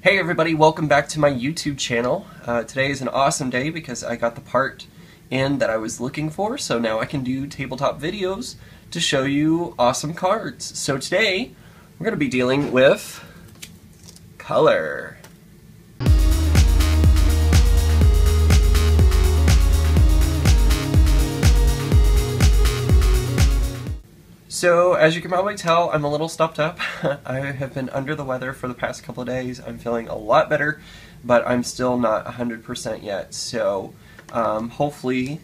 Hey everybody, welcome back to my YouTube channel. Today is an awesome day because I got the part in that I was looking for, so now I can do tabletop videos to show you awesome cards. So today, we're going to be dealing with color. So, as you can probably tell, I'm a little stuffed up. I have been under the weather for the past couple of days. I'm feeling a lot better, but I'm still not 100% yet. So, hopefully,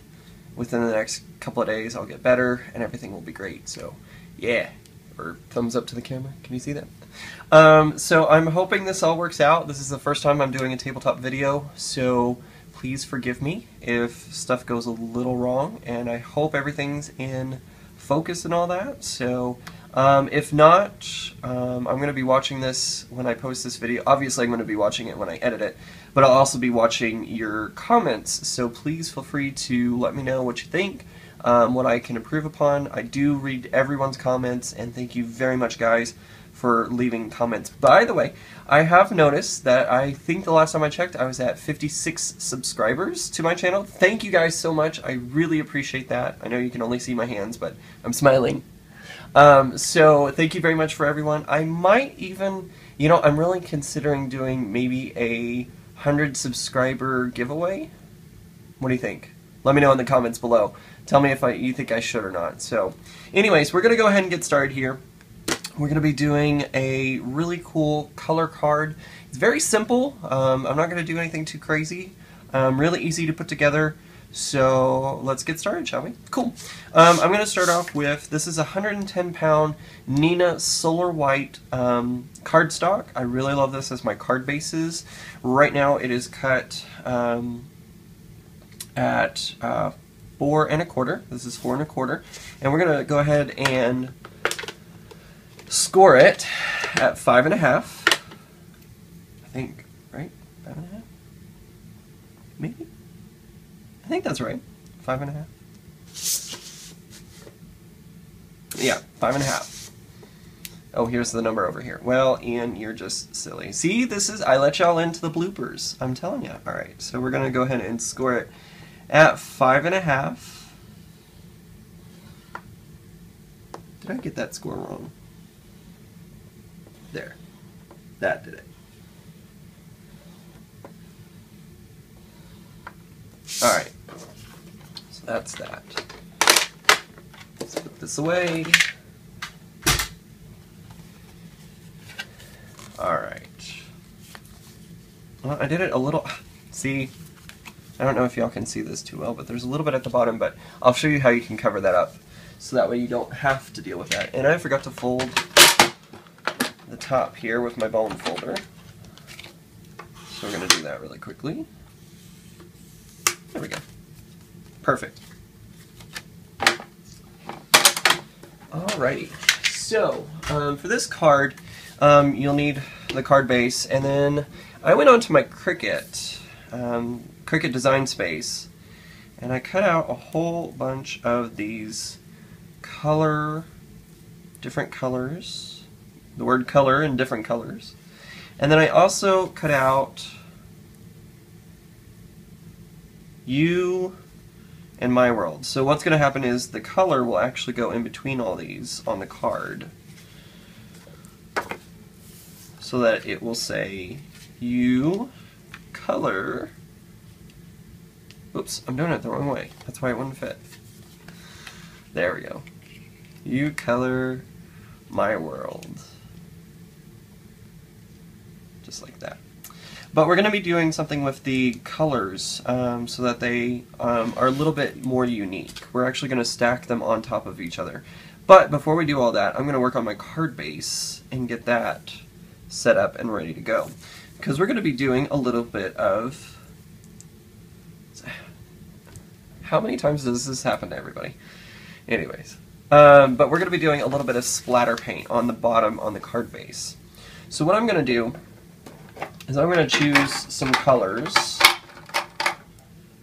within the next couple of days, I'll get better and everything will be great. So, yeah. Or thumbs up to the camera. Can you see that? So, I'm hoping this all works out. This is the first time I'm doing a tabletop video, so please forgive me if stuff goes a little wrong, and I hope everything's in focus and all that. So if not, I'm going to be watching this when I post this video. Obviously I'm going to be watching it when I edit it, but I'll also be watching your comments, so please feel free to let me know what you think, what I can improve upon. I do read everyone's comments, and thank you very much guys for leaving comments. By the way, I have noticed that I think the last time I checked I was at 56 subscribers to my channel. Thank you guys so much. I really appreciate that. I know you can only see my hands, but I'm smiling. So thank you very much for everyone. I might even, I'm really considering doing maybe a 100 subscriber giveaway. What do you think? Let me know in the comments below. Tell me if you think I should or not. So anyways, we're going to go ahead and get started here. We're going to be doing a really cool color card. It's very simple. I'm not going to do anything too crazy. Really easy to put together. So let's get started, shall we? Cool. I'm going to start off with, this is a 110-pound Nina Solar White cardstock. I really love this as my card bases. Right now it is cut at 4 1/4. This is 4 1/4. And we're going to go ahead and score it at 5 1/2. I think, right? 5 1/2? Maybe? I think that's right. 5 1/2. Yeah, 5 1/2. Oh, here's the number over here. Well, Ian, you're just silly. See, I let y'all into the bloopers. I'm telling you. Alright, so we're going to go ahead and score it at 5 1/2. Did I get that score wrong? There. That did it. Alright. So that's that. Let's put this away. Alright. Well, I did it a little... See? I don't know if y'all can see this too well, but there's a little bit at the bottom, but I'll show you how you can cover that up, so that way you don't have to deal with that. And I forgot to fold the top here with my bone folder. So we're going to do that really quickly. There we go. Perfect. Alrighty. So, for this card, you'll need the card base, and then I went onto my Cricut design space, and I cut out a whole bunch of these different colors. The word color in different colors. And then I also cut out you and my world. So what's going to happen is the color will actually go in between all these on the card, so that it will say you color. Oops, I'm doing it the wrong way. That's why it wouldn't fit. There we go. You color my world. Just like that. But we're going to be doing something with the colors so that they are a little bit more unique. We're actually going to stack them on top of each other. But before we do all that, I'm going to work on my card base and get that set up and ready to go. Because we're going to be doing a little bit of... How many times does this happen to everybody? Anyways. But we're going to be doing a little bit of splatter paint on the bottom on the card base. So what I'm going to do is I'm going to choose some colors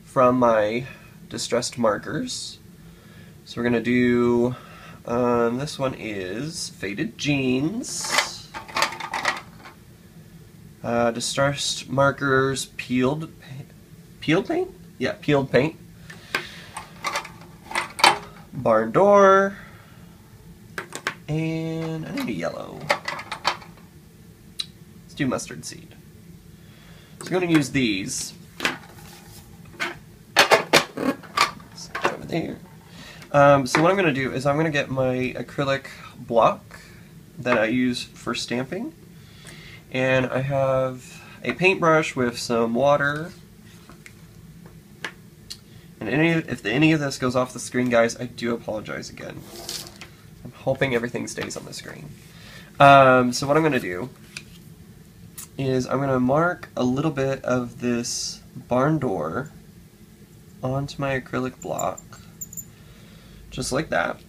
from my distressed markers. So we're going to do, this one is Faded Jeans. Distressed markers, peeled paint? Yeah, peeled paint. Barn door. And I need a yellow. Let's do mustard seed. So I'm going to use these. Over there. So what I'm going to do is I'm going to get my acrylic block that I use for stamping. And I have a paintbrush with some water. And if any of this goes off the screen, guys, I do apologize again. I'm hoping everything stays on the screen. So what I'm going to do is I'm going to mark a little bit of this barn door onto my acrylic block, just like that.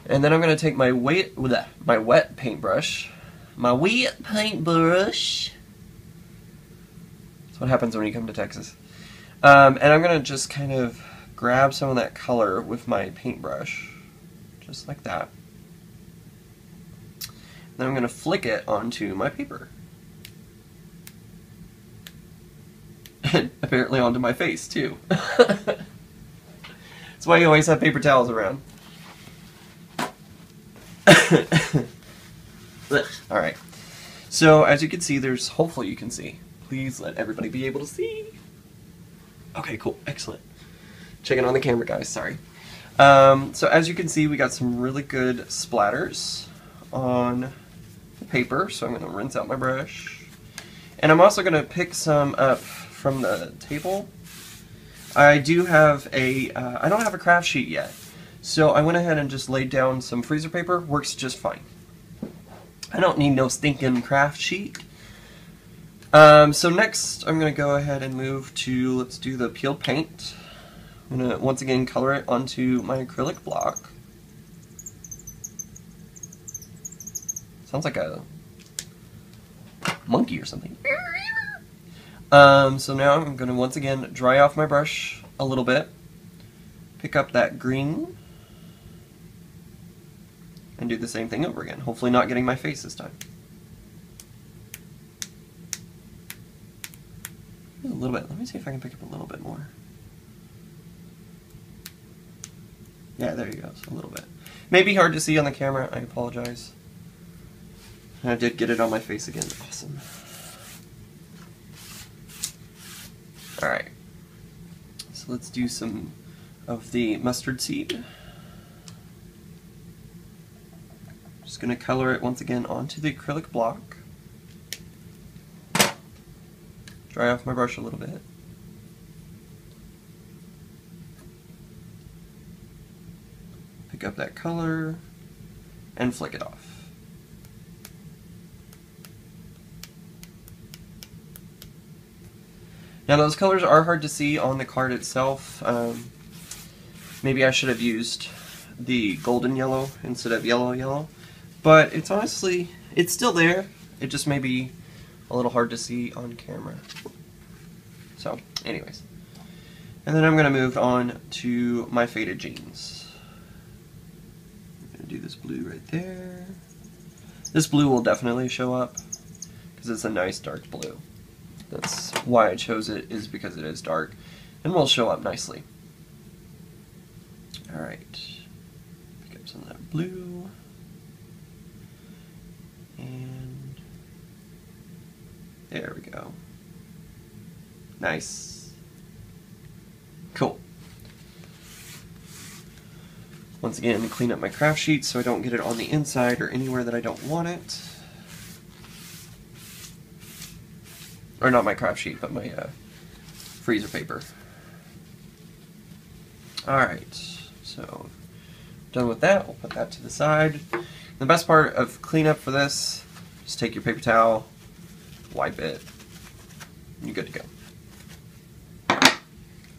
And then I'm going to take my wet paintbrush. That's what happens when you come to Texas. And I'm going to just kind of grab some of that color with my paintbrush, just like that. Then I'm going to flick it onto my paper. And apparently onto my face, too. That's why you always have paper towels around. Alright. So, as you can see, hopefully you can see. Please let everybody be able to see. Okay, cool. Excellent. Checking on the camera, guys. Sorry. So, as you can see, we got some really good splatters on the paper. So, I'm going to rinse out my brush. And I'm also going to pick some up from the table. I do have I don't have a craft sheet yet. So, I went ahead and just laid down some freezer paper. Works just fine. I don't need no stinking craft sheet. So next I'm going to go ahead and move to, let's do the peeled paint. I'm going to once again color it onto my acrylic block. Sounds like a monkey or something. So now I'm going to once again dry off my brush a little bit. Pick up that green. And do the same thing over again. Hopefully not getting my face this time. A little bit. Let me see if I can pick up a little bit more. Yeah, there you go. So a little bit. Maybe hard to see on the camera. I apologize. I did get it on my face again. Awesome. Alright. So let's do some of the mustard seed. Just going to color it once again onto the acrylic block. Dry off my brush a little bit. Pick up that color and flick it off. Now those colors are hard to see on the card itself. Maybe I should have used the golden yellow instead of yellow. But it's honestly, it's still there. It just may be a little hard to see on camera. So, anyways. And then I'm going to move on to my faded jeans. I'm going to do this blue right there. This blue will definitely show up because it's a nice dark blue. That's why I chose it, is because it is dark and will show up nicely. Alright. Pick up some of that blue. And there we go. Nice. Cool. Once again, clean up my craft sheet so I don't get it on the inside or anywhere that I don't want it. Or not my craft sheet, but my freezer paper. Alright, so done with that. We'll put that to the side. The best part of cleanup for this, just take your paper towel, wipe it, and you're good to go.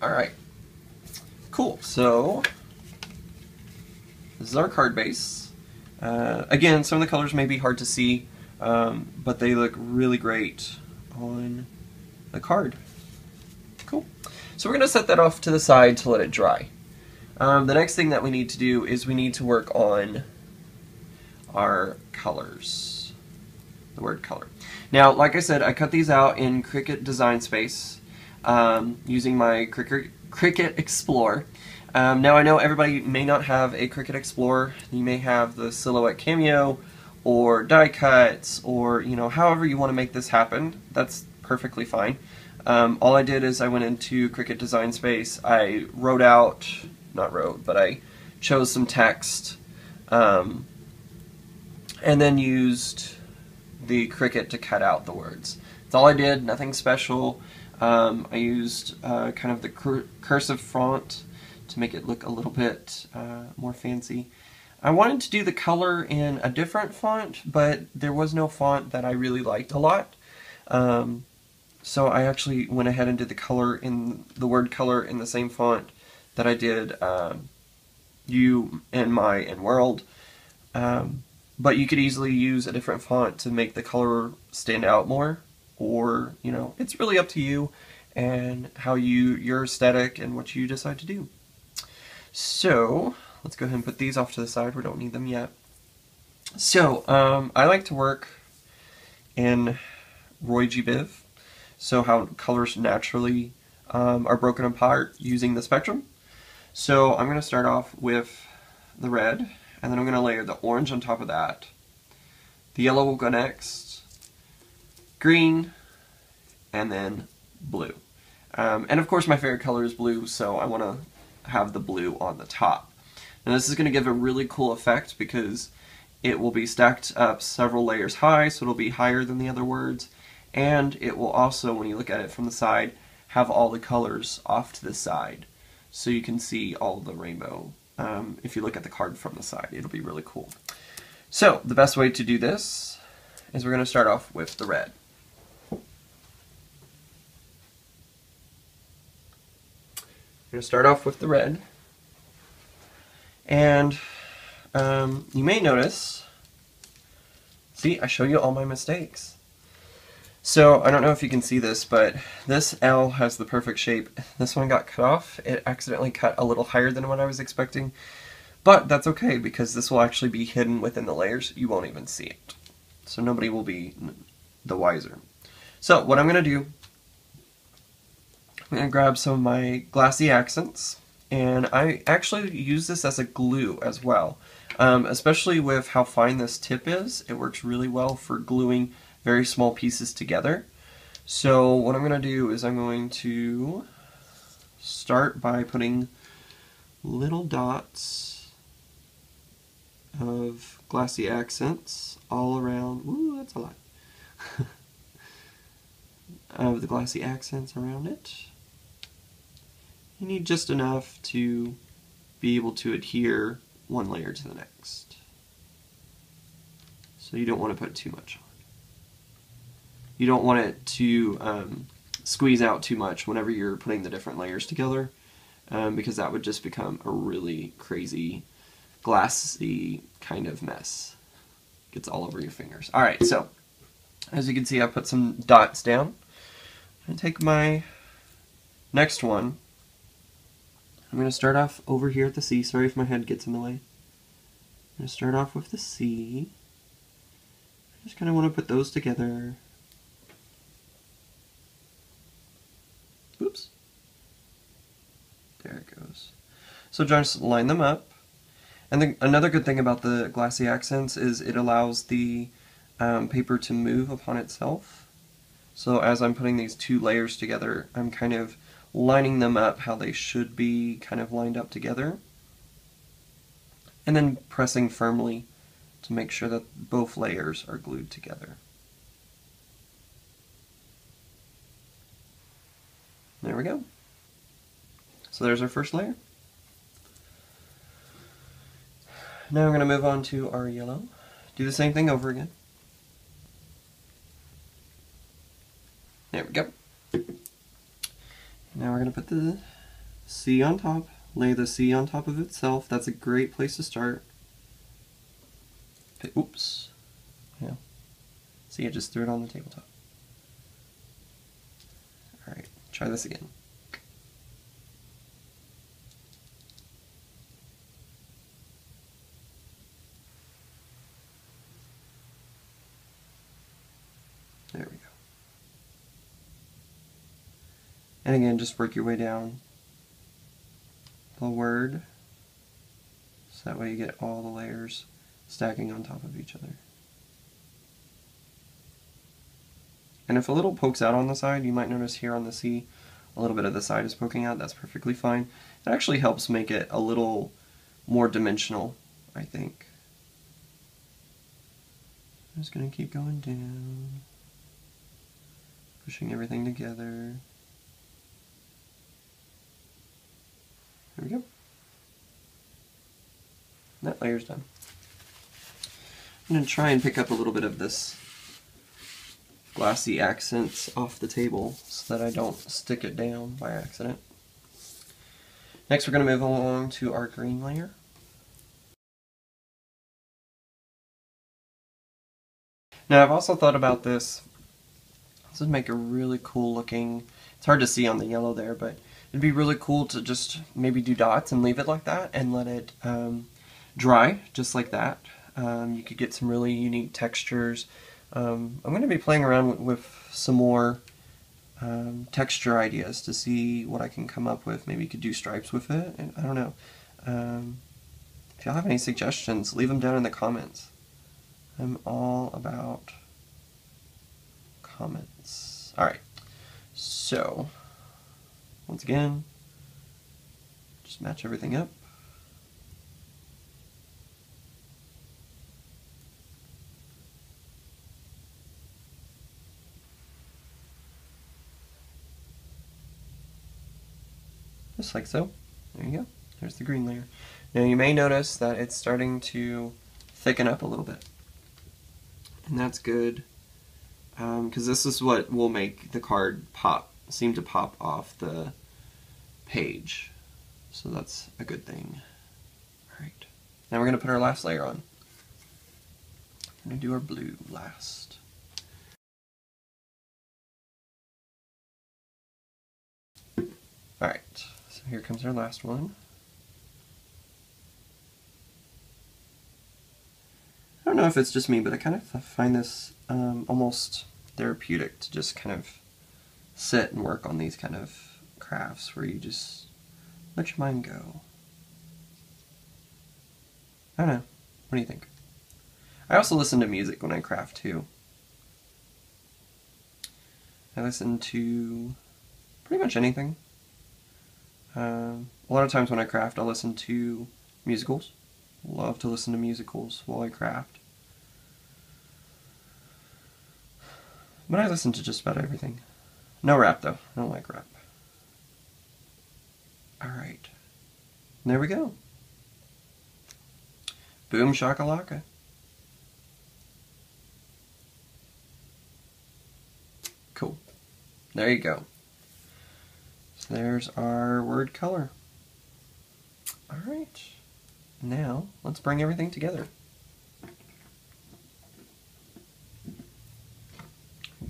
Alright, cool. So, this is our card base. Again, some of the colors may be hard to see, but they look really great on the card. Cool. So we're going to set that off to the side to let it dry. The next thing that we need to do is we need to work on our colors. the word color. Now, like I said, I cut these out in Cricut Design Space using my Cricut Explorer. Now I know everybody may not have a Cricut Explorer. You may have the Silhouette Cameo or die cuts, or however you want to make this happen. That's perfectly fine. All I did is I went into Cricut Design Space. I I chose some text, and then used the Cricut to cut out the words. That's all I did. Nothing special. I used kind of the cursive font to make it look a little bit more fancy. I wanted to do the color in a different font, but there was no font that I really liked a lot. So I actually went ahead and did the word color in the same font that I did you and my and world. But you could easily use a different font to make the color stand out more, or it's really up to you and how your aesthetic and what you decide to do. So let's go ahead and put these off to the side. We don't need them yet. So I like to work in Roy G. Biv, so how colors naturally are broken apart using the spectrum. So I'm going to start off with the red, and then I'm going to layer the orange on top of that. The yellow will go next, green, and then blue. And of course my favorite color is blue, so I want to have the blue on the top. Now this is going to give a really cool effect because it will be stacked up several layers high, so it'll be higher than the other words, and it will also, when you look at it from the side, have all the colors off to the side, so you can see all of the rainbow. If you look at the card from the side, it'll be really cool. So the best way to do this is we're going to start off with the red. We're going to start off with the red, and you may notice, see, I show you all my mistakes. So I don't know if you can see this, but this L has the perfect shape. This one got cut off. It accidentally cut a little higher than what I was expecting, but that's okay because this will actually be hidden within the layers. You won't even see it, so nobody will be the wiser. So what I'm going to do, I'm going to grab some of my glassy accents, and I actually use this as a glue as well. Especially with how fine this tip is, it works really well for gluing very small pieces together. So what I'm going to do is I'm going to start by putting little dots of glassy accents all around. Ooh, that's a lot. Of the glassy accents around it. You need just enough to be able to adhere one layer to the next. So you don't want to put too much on. You don't want it to squeeze out too much whenever you're putting the different layers together, because that would just become a really crazy, glassy kind of mess. Gets all over your fingers. Alright, so as you can see, I put some dots down. I'm going to take my next one. I'm going to start off over here at the C. Sorry if my head gets in the way. I'm going to start off with the C. I just kind of want to put those together. Oops. There it goes. So just line them up. And another good thing about the glassy accents is it allows the paper to move upon itself. So as I'm putting these two layers together, I'm kind of lining them up how they should be kind of lined up together. And then pressing firmly to make sure that both layers are glued together. There we go. So there's our first layer. Now we're going to move on to our yellow. Do the same thing over again. There we go. Now we're going to put the C on top, lay the C on top of itself. That's a great place to start. Oops. Yeah. See, I just threw it on the tabletop. Alright, try this again. There we go. And again, just work your way down the word, so that way you get all the layers stacking on top of each other. And if a little pokes out on the side, you might notice here on the C, a little bit of the side is poking out. That's perfectly fine. It actually helps make it a little more dimensional, I think. I'm just going to keep going down, pushing everything together. There we go. That layer's done. I'm going to try and pick up a little bit of this glassy accents off the table so that I don't stick it down by accident. Next we're going to move along to our green layer. Now I've also thought about this. This would make a really cool looking, it's hard to see on the yellow there, but it'd be really cool to just maybe do dots and leave it like that and let it dry just like that. You could get some really unique textures. I'm going to be playing around with some more texture ideas to see what I can come up with. Maybe you could do stripes with it, and I don't know. If y'all have any suggestions, leave them down in the comments. I'm all about comments. Alright, so once again, just match everything up. Just like so. There you go. There's the green layer. Now you may notice that it's starting to thicken up a little bit. And that's good, because this is what will make the card seem to pop off the page. So that's a good thing. Alright. Now we're going to put our last layer on. We're going to do our blue last. Alright, so here comes our last one. I don't know if it's just me, but I kind of find this almost therapeutic to just kind of sit and work on these kind of crafts where you just let your mind go. I don't know. What do you think? I also listen to music when I craft too. I listen to pretty much anything. A lot of times when I craft, I'll listen to musicals. Love to listen to musicals while I craft. But I listen to just about everything. No rap though. I don't like rap. Alright. There we go. Boom shakalaka. Cool. There you go. So there's our word color. Alright. Now, let's bring everything together.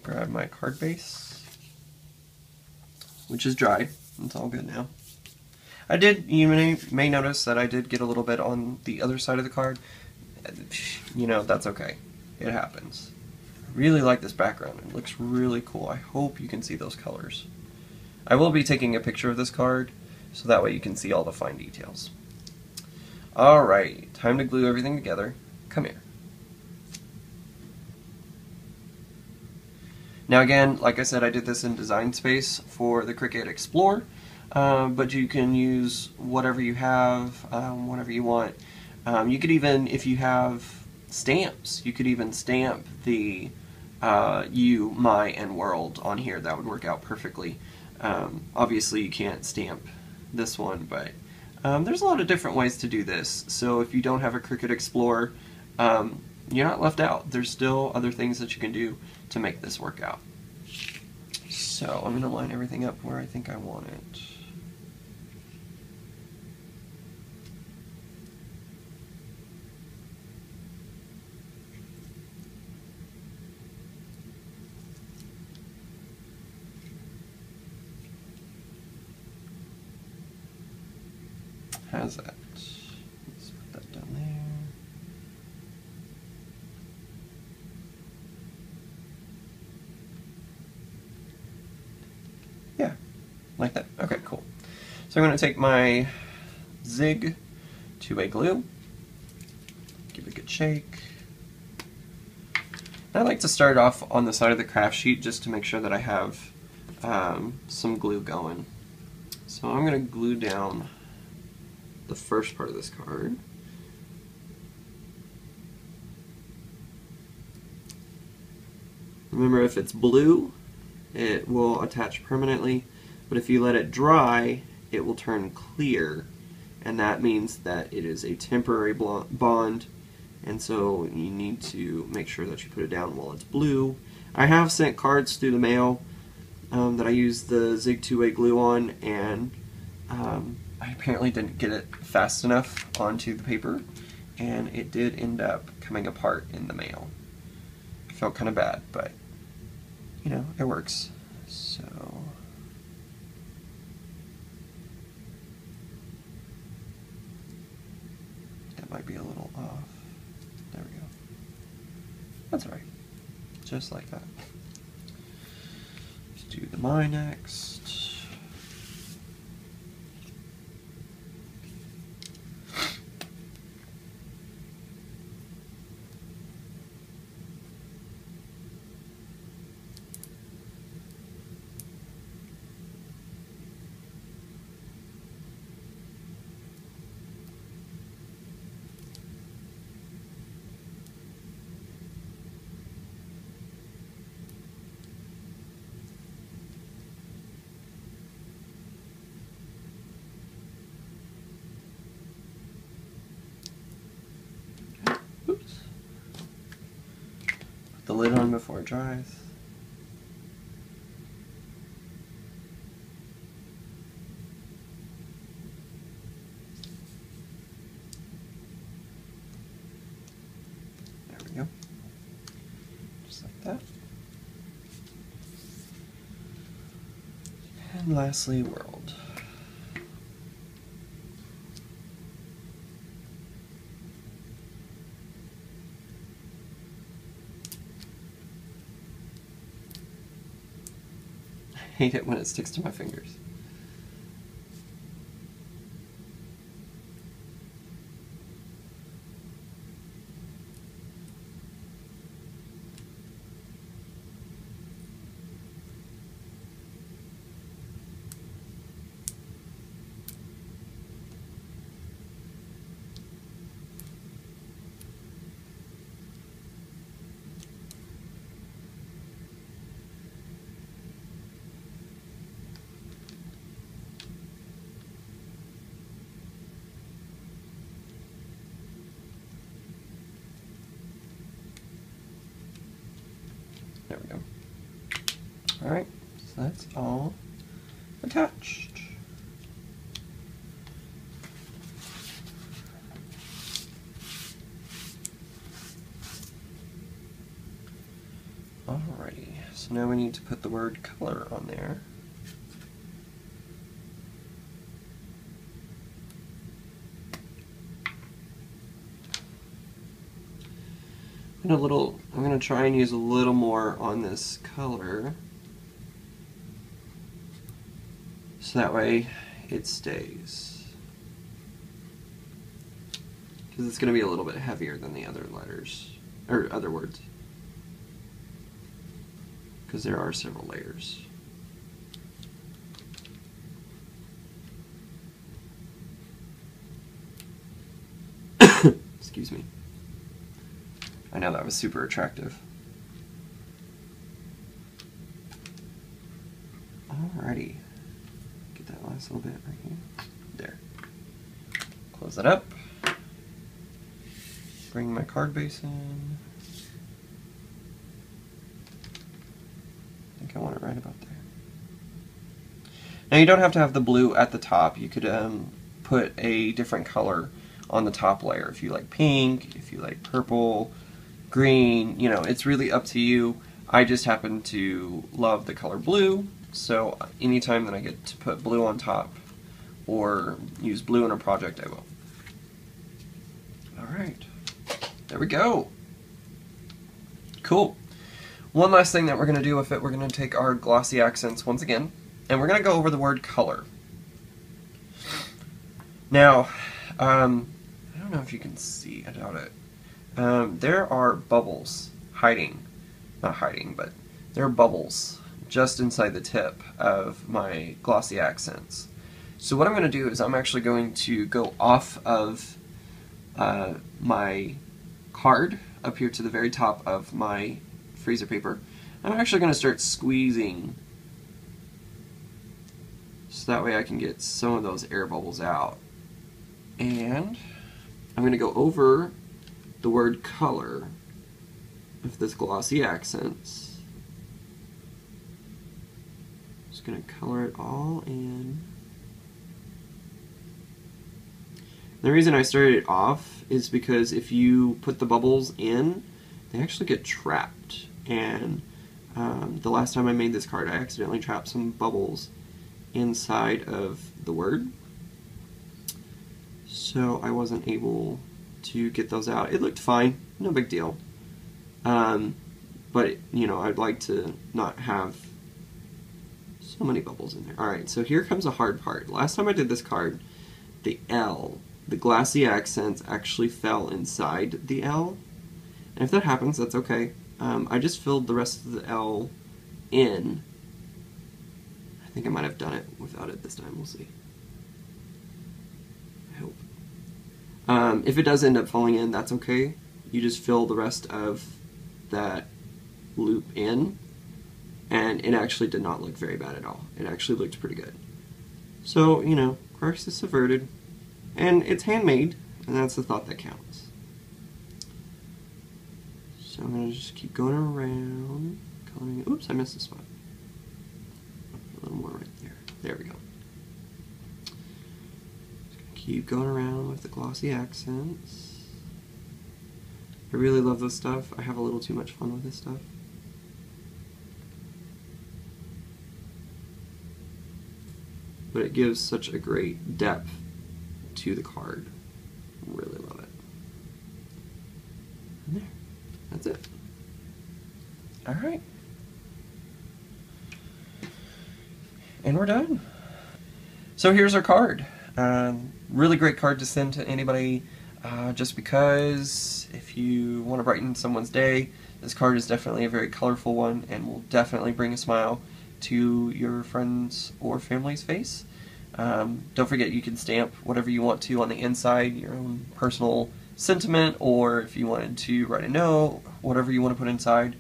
Grab my card base, which is dried. It's all good now. You may notice that I did get a little bit on the other side of the card. You know, that's okay. It happens. I really like this background. It looks really cool. I hope you can see those colors. I will be taking a picture of this card, so that way you can see all the fine details. Alright, time to glue everything together. Come here. Now again, like I said, I did this in Design Space for the Cricut Explore, but you can use whatever you have, whatever you want. You could even, if you have stamps, you could even stamp the you, my, and world on here. That would work out perfectly. Obviously you can't stamp this one, but there's a lot of different ways to do this. So if you don't have a Cricut Explorer, you're not left out. There's still other things that you can do to make this work out. So I'm going to line everything up where I think I want it. How's that? Let's put that down there. Like that? Okay, cool. So I'm going to take my Zig 2-way glue, give it a good shake. And I like to start off on the side of the craft sheet just to make sure that I have some glue going. So I'm going to glue down the first part of this card. Remember, if it's blue, it will attach permanently, but if you let it dry, it will turn clear, and that means that it is a temporary bond, and so you need to make sure that you put it down while it's blue. I have sent cards through the mail that I used the Zig 2-way glue on, and I apparently didn't get it fast enough onto the paper, and it did end up coming apart in the mail. I felt kind of bad, but you know, it works. So that might be a little off. There we go. That's alright. Just like that. Let's do the my next. Oops. Put the lid on before it dries. There we go. Just like that. And lastly, world. I hate it when it sticks to my fingers. There we go. Alright, so that's all attached. Alrighty, so now we need to put the word color on there. I'm going to try and use a little more on this color, so that way it stays. Because it's going to be a little bit heavier than the other letters, or other words. Because there are several layers. Excuse me. I know that was super attractive. Alrighty. Get that last little bit right here. There. Close that up. Bring my card base in. I think I want it right about there. Now you don't have to have the blue at the top. You could put a different color on the top layer. If you like pink, if you like purple, green, you know, it's really up to you. I just happen to love the color blue, so anytime that I get to put blue on top or use blue in a project, I will. Alright, there we go. Cool. One last thing that we're going to do with it, we're going to take our glossy accents once again, and we're going to go over the word color. Now, I don't know if you can see, I doubt it. There are bubbles not hiding, but there are bubbles just inside the tip of my glossy accents. So what I'm going to do is I'm actually going to go off of my card up here to the very top of my freezer paper. I'm actually going to start squeezing so that way I can get some of those air bubbles out. And I'm going to go over the word color with this glossy accents. Just going to color it all in. The reason I started it off is because if you put the bubbles in, they actually get trapped. And the last time I made this card, I accidentally trapped some bubbles inside of the word. So I wasn't able to get those out. It looked fine, no big deal. But, you know, I'd like to not have so many bubbles in there. Alright, so here comes a hard part. Last time I did this card, the L, the glassy accents actually fell inside the L. And if that happens, that's okay. I just filled the rest of the L in. I think I might have done it without it this time. We'll see. I hope. If it does end up falling in, that's okay. You just fill the rest of that loop in, and it actually did not look very bad at all. It actually looked pretty good. So, you know, crisis averted. And it's handmade, and that's the thought that counts. So I'm going to just keep going around, coloring it. Oops, I missed a spot. A little more right there. There we go. Just going to keep going around with the glossy accents. I really love this stuff. I have a little too much fun with this stuff. But it gives such a great depth to the card. Really love it. And there. That's it. Alright. And we're done. So here's our card. Really great card to send to anybody just because if you want to brighten someone's day, this card is definitely a very colorful one and will definitely bring a smile to your friend's or family's face. Don't forget you can stamp whatever you want to on the inside, your own personal sentiment, or if you wanted to write a note, whatever you want to put inside,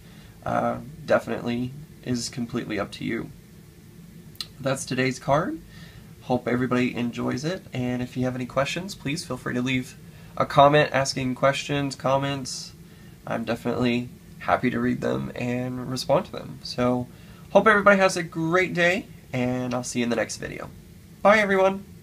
definitely is completely up to you. That's today's card. Hope everybody enjoys it, and if you have any questions, please feel free to leave a comment asking questions, comments. I'm definitely happy to read them and respond to them. So, hope everybody has a great day, and I'll see you in the next video. Bye everyone!